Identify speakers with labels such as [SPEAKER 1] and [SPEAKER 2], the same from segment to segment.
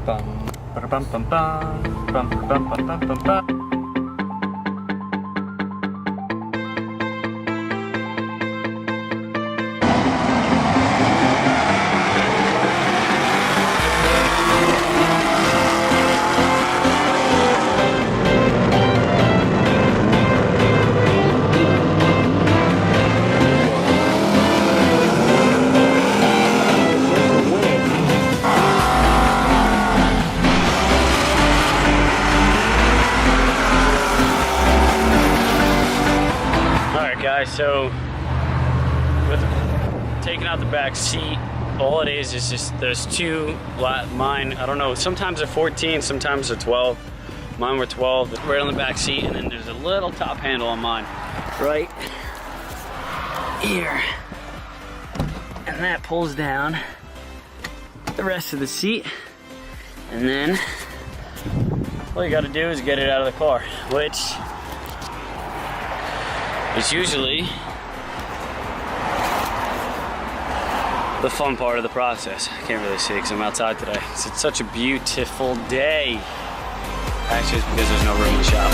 [SPEAKER 1] Bum, ba-da-bum, bum, bum, bum, bum, bum, bum, bum, bum.
[SPEAKER 2] So, with taking out the back seat, all it is just there's two, mine, I don't know, sometimes they're 14, sometimes they're 12. Mine were 12, right on the back seat, and then there's a little top handle on mine, right here. And that pulls down the rest of the seat, and then all you gotta do is get it out of the car, which it's usually the fun part of the process. I can't really see because I'm outside today. It's such a beautiful day. Actually, it's because there's no room in the shop.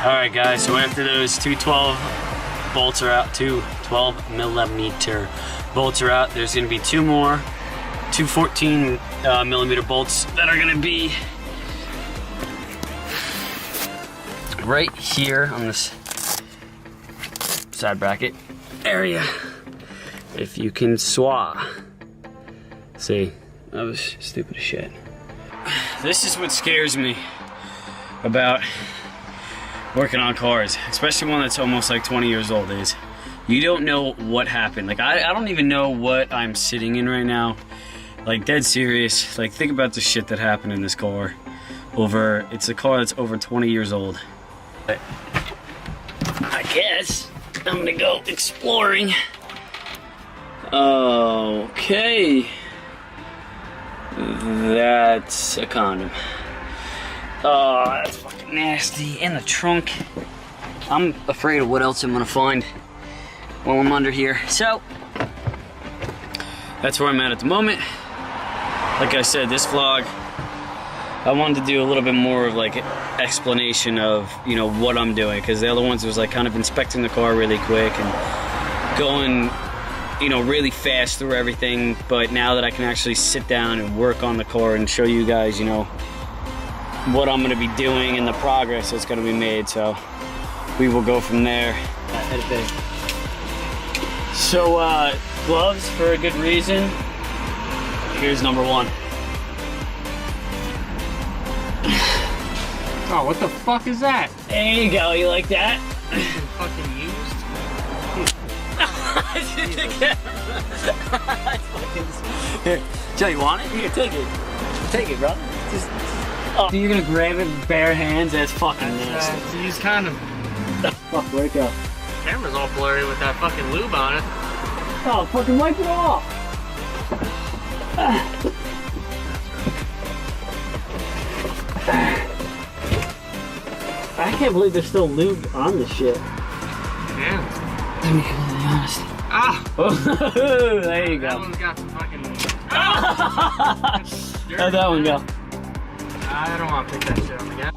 [SPEAKER 2] All right, guys, so after those two 12 bolts are out, two 12 millimeter bolts are out, there's gonna be two more, two 14 millimeter bolts that are gonna be right here on this side bracket area. If you can see, that was stupid as shit. This is what scares me about working on cars, especially one that's almost like 20 years old, is you don't know what happened. Like, I don't even know what I'm sitting in right now. Like, dead serious. Like, think about the shit that happened in this car. It's a car that's over 20 years old. But I guess I'm gonna go exploring. Okay. That's a condom. Oh, that's fucking nasty. In the trunk. I'm afraid of what else I'm gonna find while I'm under here. So, that's where I'm at the moment. Like I said, this vlog, I wanted to do a little bit more of like explanation of, you know, what I'm doing, because the other ones was like kind of inspecting the car really quick and going, you know, really fast through everything. But now that I can actually sit down and work on the car and show you guys, you know, what I'm gonna be doing and the progress that's gonna be made, so we will go from there. So, gloves for a good reason. Here's number one.
[SPEAKER 1] Oh, what the fuck is that?
[SPEAKER 2] There you go, you like that?
[SPEAKER 1] Fucking used?
[SPEAKER 2] Here, Joe, you want it? Here, take it. Take it, bro. Just, oh. You're gonna grab it with bare hands? That's fucking nasty.
[SPEAKER 1] It's used condom.
[SPEAKER 2] Fuck, where'd it go?
[SPEAKER 1] Camera's all blurry with that fucking lube on it.
[SPEAKER 2] Oh, fucking wipe it off! I can't believe there's still lube on this shit.
[SPEAKER 1] Yeah.
[SPEAKER 2] Let me be completely honest.
[SPEAKER 1] Ah!
[SPEAKER 2] Oh, there you go.
[SPEAKER 1] That one's got some fucking...
[SPEAKER 2] How'd that one go?
[SPEAKER 1] I don't want to pick that shit up again.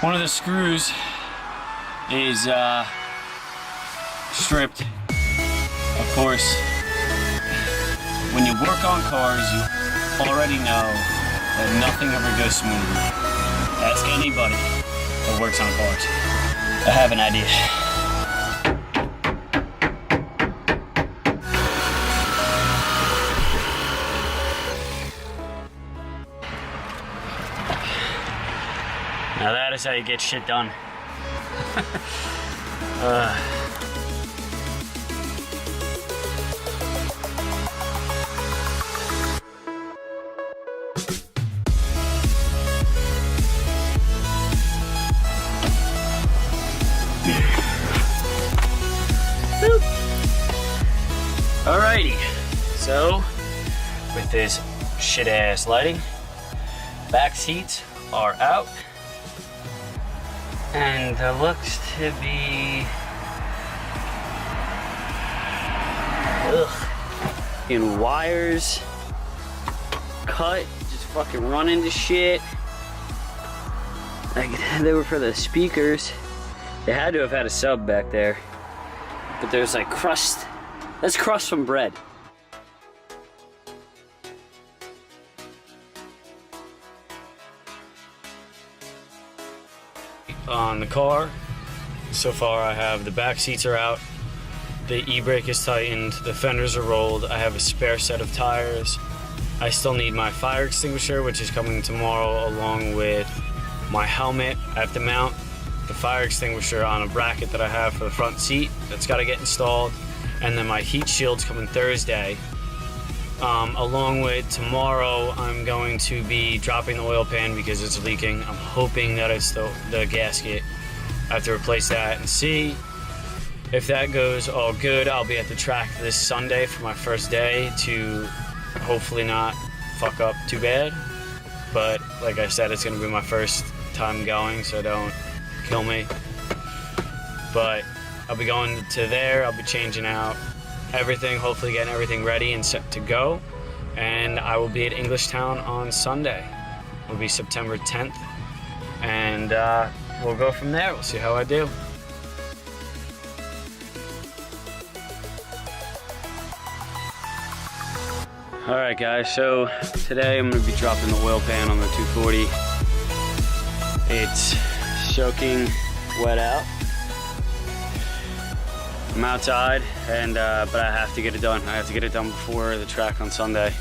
[SPEAKER 2] One of the screws is stripped. Of course, when you work on cars, you already know that nothing ever goes smoothly. Ask anybody that works on cars. I have an idea. Now that is how you get shit done. Alrighty, so with this shit ass lighting, back seats are out, and there looks to be in wires cut, just fucking run into shit. Like, they were for the speakers. They had to have had a sub back there, but there's like crust. That's crust from bread. On the car, so far I have the back seats are out, the e-brake is tightened, the fenders are rolled, I have a spare set of tires. I still need my fire extinguisher, which is coming tomorrow, along with my helmet. I have to mount the fire extinguisher on a bracket that I have for the front seat. That's got to get installed. And then my heat shield's coming Thursday. Along with tomorrow, I'm going to be dropping the oil pan because it's leaking. I'm hoping that it's the gasket. I have to replace that and see. If that goes all good, I'll be at the track this Sunday for my first day to hopefully not fuck up too bad. But like I said, it's gonna be my first time going, so don't kill me. But I'll be going to there, I'll be changing out everything, hopefully getting everything ready and set to go. And I will be at Englishtown on Sunday. It'll be September 10th. And we'll go from there, we'll see how I do. Alright guys, so today I'm going to be dropping the oil pan on the 240. It's soaking wet out. I'm outside, and but I have to get it done. I have to get it done before the track on Sunday.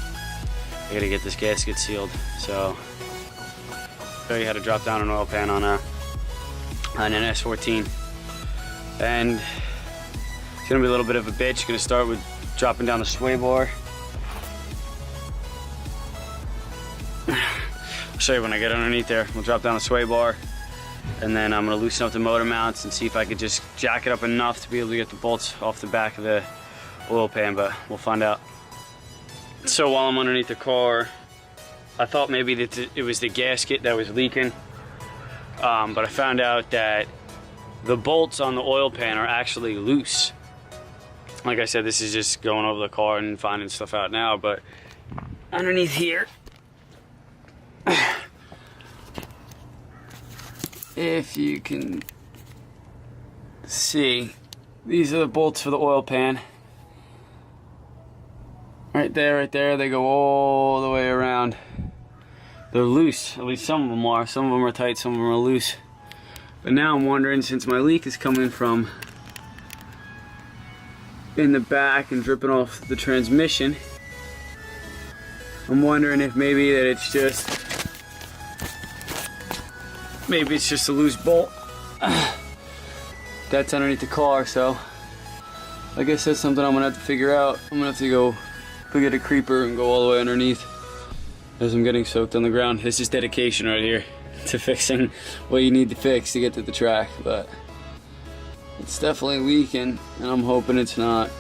[SPEAKER 2] I gotta get this gasket sealed. So, I'll show you how to drop down an oil pan on an NS14. And it's gonna be a little bit of a bitch. Gonna start with dropping down the sway bar. I'll show you when I get underneath there. We'll drop down the sway bar, and then I'm gonna loosen up the motor mounts and see if I could just jack it up enough to be able to get the bolts off the back of the oil pan, but we'll find out. So while I'm underneath the car, I thought maybe that it was the gasket that was leaking, but I found out that the bolts on the oil pan are actually loose. Like I said, this is just going over the car and finding stuff out now, but underneath here, if you can see, these are the bolts for the oil pan. Right there, they go all the way around. They're loose, at least some of them are. Some of them are tight, some of them are loose. But now I'm wondering, since my leak is coming from in the back and dripping off the transmission, I'm wondering if maybe that it's just a loose bolt that's underneath the car. So I guess that's something I'm gonna have to figure out. I'm gonna have to go get a creeper and go all the way underneath as I'm getting soaked on the ground. This is dedication right here to fixing what you need to fix to get to the track, but it's definitely leaking, and I'm hoping it's not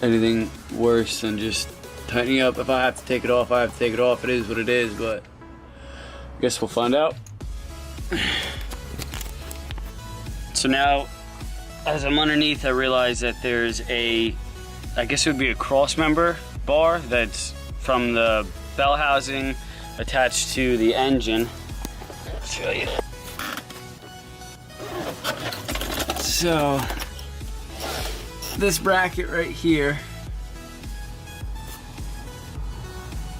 [SPEAKER 2] anything worse than just tightening up. If I have to take it off, I have to take it off. It is what it is, but I guess we'll find out. So now, as I'm underneath, I realize that there's I guess it would be a cross member bar that's from the bell housing attached to the engine. I'll show you. So, this bracket right here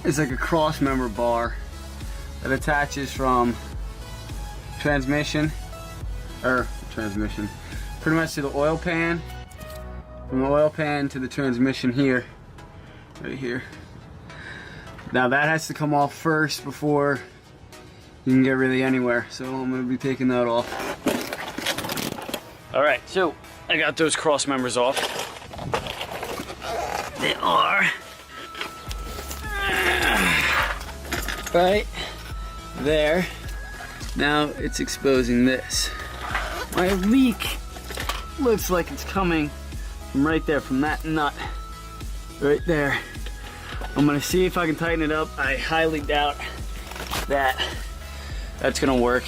[SPEAKER 2] is like a cross member bar that attaches from transmission, pretty much to the oil pan, from the oil pan to the transmission here, right here. Now that has to come off first before you can get really anywhere, so I'm going to be taking that off. Alright, so I got those cross members off. They are right there. Now it's exposing this. My leak looks like it's coming from right there, from that nut right there. I'm gonna see if I can tighten it up. I highly doubt that that's gonna work.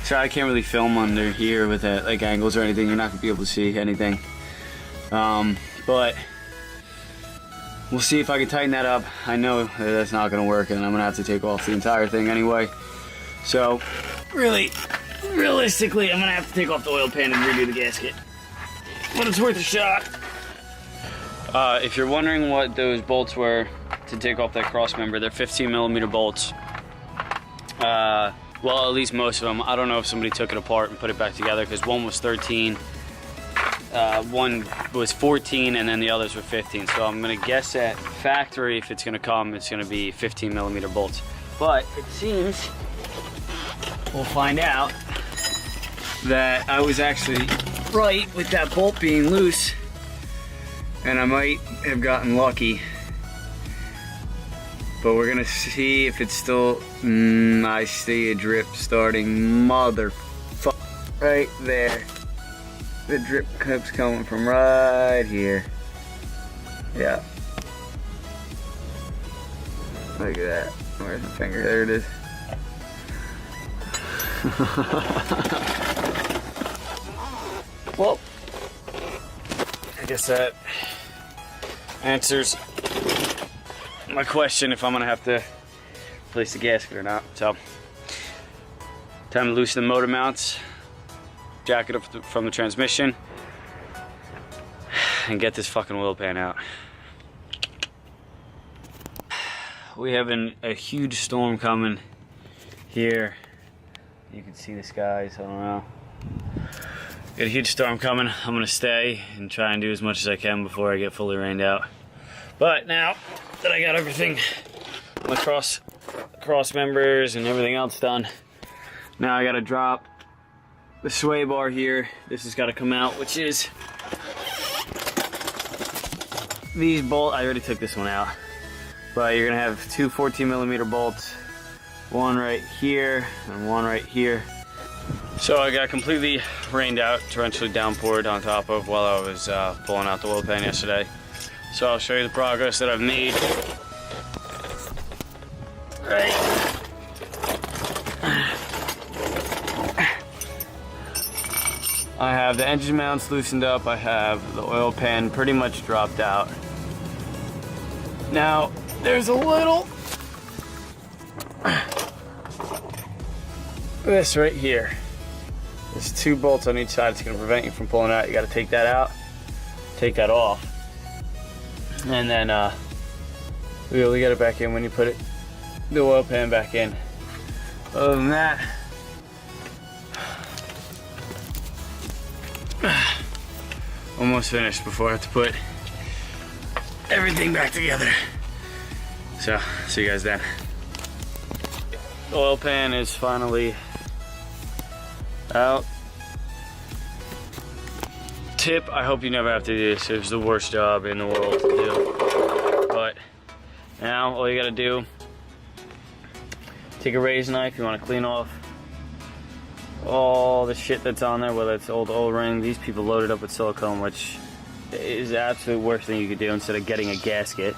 [SPEAKER 2] So I can't really film under here with like angles or anything. You're not gonna be able to see anything. But we'll see if I can tighten that up. I know that that's not gonna work, and I'm gonna have to take off the entire thing anyway. So realistically, I'm gonna have to take off the oil pan and redo the gasket. But it's worth a shot. If you're wondering what those bolts were to take off that cross member, they're 15mm bolts. Well, at least most of them. I don't know if somebody took it apart and put it back together, because one was 13, one was 14, and then the others were 15. So I'm gonna guess at factory, if it's gonna come, it's gonna be 15mm bolts. But it seems, we'll find out, that I was actually right with that bolt being loose, and I might have gotten lucky. But we're gonna see if it's still, I see a drip starting, motherfucker, right there. The drip keeps coming from right here. Yeah. Look at that. Where's my finger? There it is. Well, I guess that answers my question if I'm gonna have to replace the gasket or not. So, time to loosen the motor mounts, jack it up from the transmission, and get this fucking oil pan out. We have a huge storm coming here. You can see the skies, I don't know. Got a huge storm coming. I'm gonna stay and try and do as much as I can before I get fully rained out. But now that I got everything, my cross members and everything else done, now I gotta drop the sway bar here. This has gotta come out, which is these bolts. I already took this one out, but you're gonna have two 14mm bolts, one right here and one right here. So I got completely rained out, torrentially downpoured on top of while I was pulling out the oil pan yesterday. So I'll show you the progress that I've made. Right. I have the engine mounts loosened up. I have the oil pan pretty much dropped out. Now, there's a little, this right here. There's two bolts on each side. It's gonna prevent you from pulling it out. You gotta take that out, take that off. And then we only get it back in when you put the oil pan back in. Other than that, almost finished before I have to put everything back together. So, see you guys then. The oil pan is finally out. Tip, I hope you never have to do this. It was the worst job in the world to do. But now all you gotta do, take a raised knife. You wanna clean off all the shit that's on there, whether it's old O-ring. These people load it up with silicone, which is the absolute worst thing you could do instead of getting a gasket.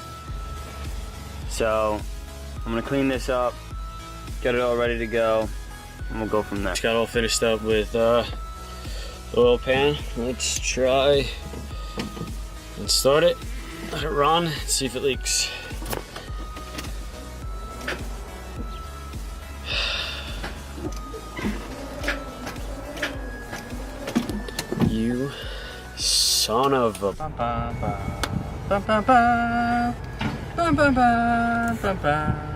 [SPEAKER 2] So I'm gonna clean this up, get it all ready to go, and we'll go from there. Just got all finished up with oil pan. Let's try and start it, let it run, see if it leaks. You son of a...
[SPEAKER 1] Bum, bum, bum. Bum, bum, bum. Bum, bum, bum. Bum, bum.